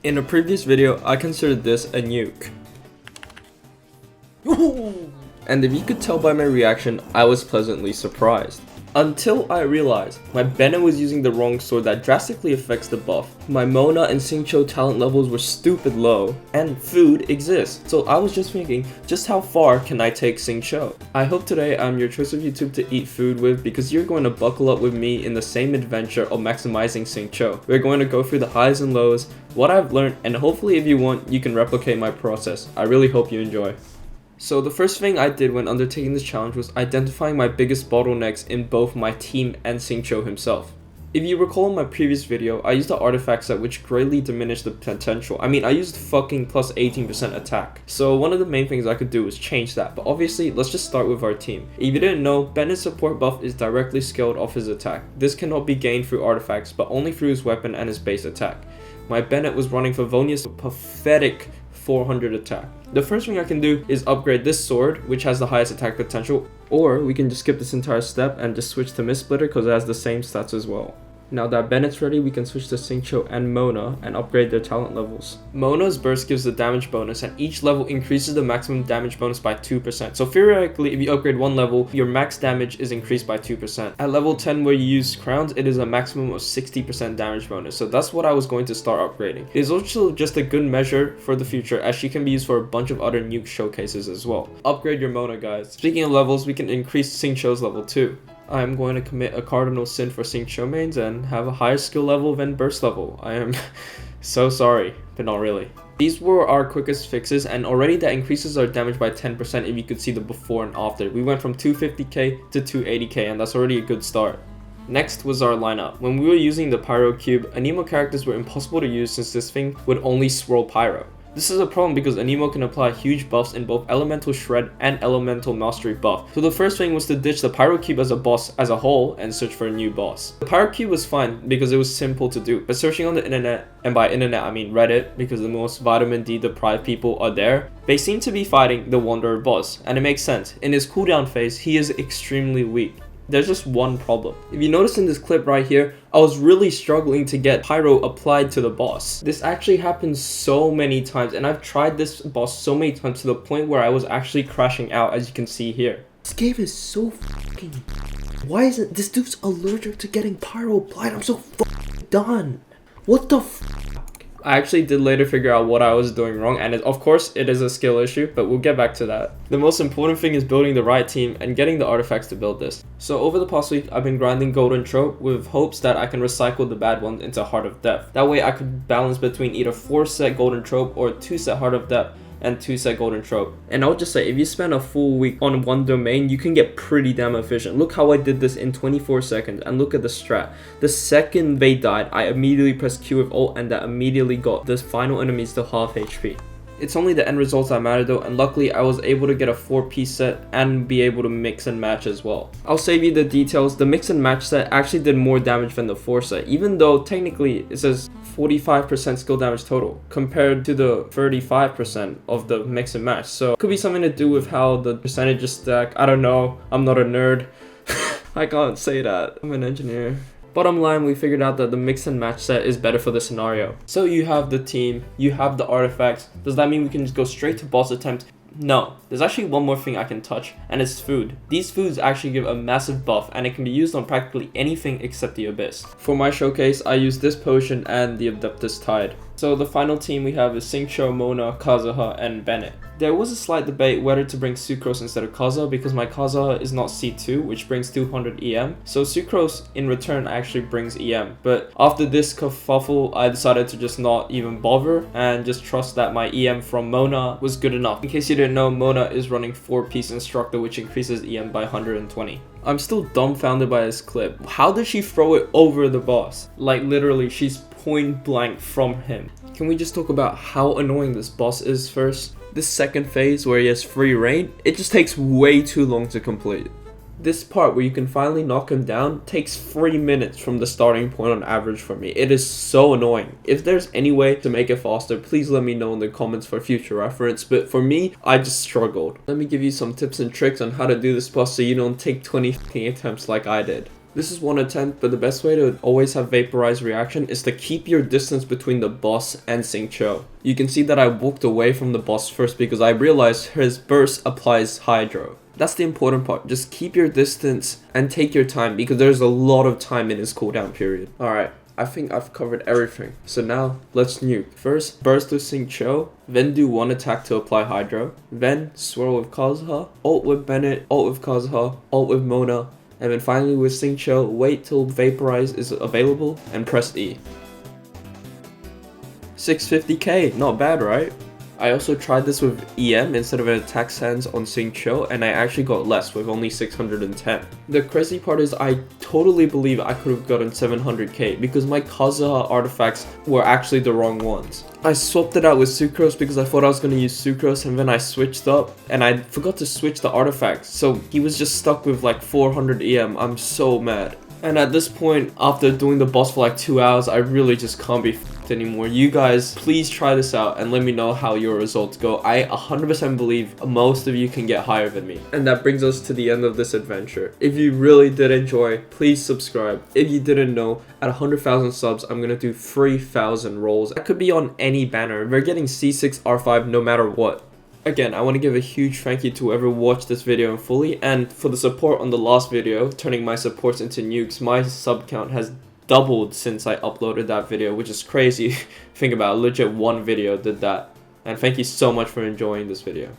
In a previous video, I considered this a nuke. And if you could tell by my reaction, I was pleasantly surprised. Until I realized my Bennett was using the wrong sword that drastically affects the buff. My Mona and Xingqiu talent levels were stupid low, and food exists. So I was just thinking, just how far can I take Xingqiu? I hope today I'm your choice of YouTube to eat food with, because you're going to buckle up with me in the same adventure of maximizing Xingqiu. We're going to go through the highs and lows, what I've learned, and hopefully if you want, you can replicate my process. I really hope you enjoy. So the first thing I did when undertaking this challenge was identifying my biggest bottlenecks in both my team and Xingqiu himself. If you recall in my previous video, I used the artifact set which greatly diminished the potential. I used fucking plus 18% attack. So one of the main things I could do was change that, but obviously let's just start with our team. If you didn't know, Bennett's support buff is directly scaled off his attack. This cannot be gained through artifacts, but only through his weapon and his base attack. My Bennett was running for Vonia's pathetic 400 attack. The first thing I can do is upgrade this sword, which has the highest attack potential, or we can just skip this entire step and just switch to Mist Splitter because it has the same stats as well. Now that Bennett's ready, we can switch to Xingqiu and Mona and upgrade their talent levels. Mona's burst gives the damage bonus, and each level increases the maximum damage bonus by 2%. So theoretically, if you upgrade one level, your max damage is increased by 2%. At level 10 where you use crowns, it is a maximum of 60% damage bonus. So that's what I was going to start upgrading. It is also just a good measure for the future, as she can be used for a bunch of other nuke showcases as well. Upgrade your Mona, guys. Speaking of levels, we can increase Xingqiu's level too. I'm going to commit a cardinal sin for Xingqiu mains and have a higher skill level than burst level. I am so sorry, but not really. These were our quickest fixes, and already that increases our damage by 10% if you could see the before and after. We went from 250k to 280k, and that's already a good start. Next was our lineup. When we were using the Pyro Cube, Anemo characters were impossible to use since this thing would only swirl Pyro. This is a problem because Anemo can apply huge buffs in both Elemental Shred and Elemental Mastery buff. So the first thing was to ditch the Pyro Cube as a boss as a whole and search for a new boss. The Pyro Cube was fine because it was simple to do, but searching on the internet, and by internet I mean Reddit, because the most vitamin D deprived people are there, they seem to be fighting the Wanderer boss, and it makes sense. In his cooldown phase, he is extremely weak. There's just one problem. If you notice in this clip right here, I was really struggling to get Pyro applied to the boss. This actually happens so many times, and I've tried this boss so many times to the point where I was actually crashing out, as you can see here. This game is so fucking... Why isn't this dude's allergic to getting Pyro applied? I'm so fucking done. What the I actually did later figure out what I was doing wrong, and of course it is a skill issue, but we'll get back to that. The most important thing is building the right team and getting the artifacts to build this. So over the past week, I've been grinding Golden Trope with hopes that I can recycle the bad ones into Heart of Depth. That way I could balance between either 4 set Golden Trope or 2 set Heart of Depth and 2 set Golden Trope. And I'll just say, if you spend a full week on one domain, you can get pretty damn efficient. Look how I did this in 24 seconds, and look at the strat. The second they died, I immediately pressed Q with ult, and that immediately got the final enemies to half HP. It's only the end results that matter though, and luckily I was able to get a 4-piece set and be able to mix and match as well. I'll save you the details. The mix and match set actually did more damage than the 4 set, even though technically it says 45% skill damage total compared to the 35% of the mix and match. So it could be something to do with how the percentages stack. I don't know. I'm not a nerd. I can't say that. I'm an engineer. Bottom line, we figured out that the mix and match set is better for the scenario. So you have the team, you have the artifacts. Does that mean we can just go straight to boss attempts? No, there's actually one more thing I can touch, and it's food. These foods actually give a massive buff, and it can be used on practically anything except the Abyss. For my showcase, I used this potion and the Adeptus Tide. So the final team we have is Xingqiu, Mona, Kazuha, and Bennett. There was a slight debate whether to bring Sucrose instead of Kazuha because my Kazuha is not C2, which brings 200 EM. So Sucrose in return actually brings EM. But after this kerfuffle, I decided to just not even bother and just trust that my EM from Mona was good enough. In case you didn't know, Mona is running 4-piece Instructor, which increases EM by 120. I'm still dumbfounded by this clip. How did she throw it over the boss? Like literally, she's point blank from him. Can we just talk about how annoying this boss is first? This second phase where he has free reign, it just takes way too long to complete. This part where you can finally knock him down takes 3 minutes from the starting point on average for me. It is so annoying. If there's any way to make it faster, please let me know in the comments for future reference, but for me, I just struggled. Let me give you some tips and tricks on how to do this boss so you don't take 20 attempts like I did. This is one attempt, but the best way to always have vaporized reaction is to keep your distance between the boss and Xingqiu. You can see that I walked away from the boss first because I realized his burst applies hydro. That's the important part. Just keep your distance and take your time because there's a lot of time in his cooldown period. Alright, I think I've covered everything. So now, let's nuke. First, burst with Xingqiu, then do one attack to apply hydro, then swirl with Kazuha, ult with Bennett, ult with Kazuha, ult with Mona, and then finally with Xingqiu, wait till vaporize is available and press E. 650k, not bad, right? I also tried this with EM instead of an attack sense on Xingqiu, and I actually got less with only 610. The crazy part is I totally believe I could have gotten 700k because my Kazuha artifacts were actually the wrong ones. I swapped it out with Sucrose because I thought I was going to use Sucrose, and then I switched up and I forgot to switch the artifacts, so he was just stuck with like 400 EM. I'm so mad. And at this point, after doing the boss for like 2 hours, I really just can't be f***ed anymore. You guys, please try this out and let me know how your results go. I 100% believe most of you can get higher than me. And that brings us to the end of this adventure. If you really did enjoy, please subscribe. If you didn't know, at 100,000 subs, I'm gonna do 3,000 rolls. That could be on any banner. We're getting C6, R5 no matter what. Again, I want to give a huge thank you to whoever watched this video in fully, and for the support on the last video, turning my supports into nukes. My sub count has doubled since I uploaded that video, which is crazy. Think about it, legit one video did that. And thank you so much for enjoying this video.